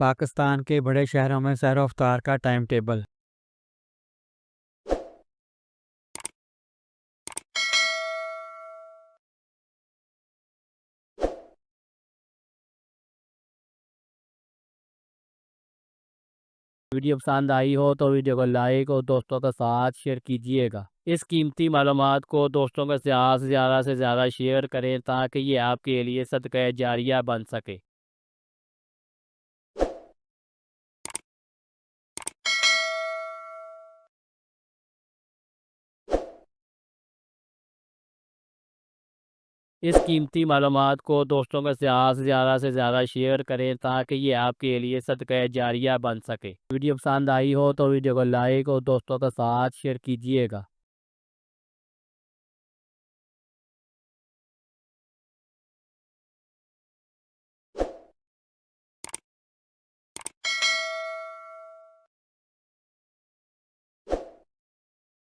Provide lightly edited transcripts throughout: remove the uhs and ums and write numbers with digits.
पाकिस्तान के बड़े शहरों में सैर-ओ-अफ्तार का टाइम टेबल। वीडियो पसंद आई हो तो वीडियो को लाइक और दोस्तों के साथ शेयर कीजिएगा। इस कीमती मालूमात को दोस्तों के साथ ज़्यादा से ज़्यादा शेयर करें ताकि ये आपके लिए सदका जारिया बन सके। इस कीमती मालूमात को दोस्तों के साथ ज़्यादा से ज़्यादा शेयर करें ताकि ये आपके लिए सदका जारिया बन सके। वीडियो पसंद आई हो तो वीडियो को लाइक और दोस्तों के साथ शेयर कीजिएगा।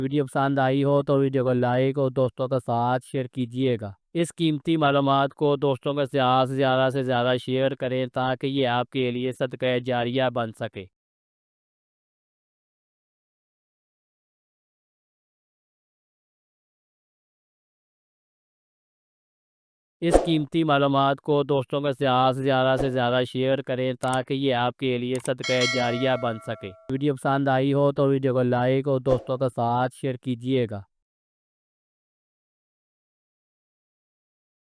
वीडियो पसंद आई हो तो वीडियो को लाइक और दोस्तों के साथ शेयर कीजिएगा। इस कीमती मालूमात को दोस्तों के साथ ज़्यादा से ज़्यादा शेयर करें ताकि ये आपके लिए सदका जारिया बन सके। इस कीमती मालूमात को दोस्तों के साथ ज़्यादा से ज़्यादा शेयर करें ताकि ये आपके लिए सदका जारिया बन सके। वीडियो पसंद आई हो तो वीडियो को लाइक और दोस्तों के साथ शेयर कीजिएगा।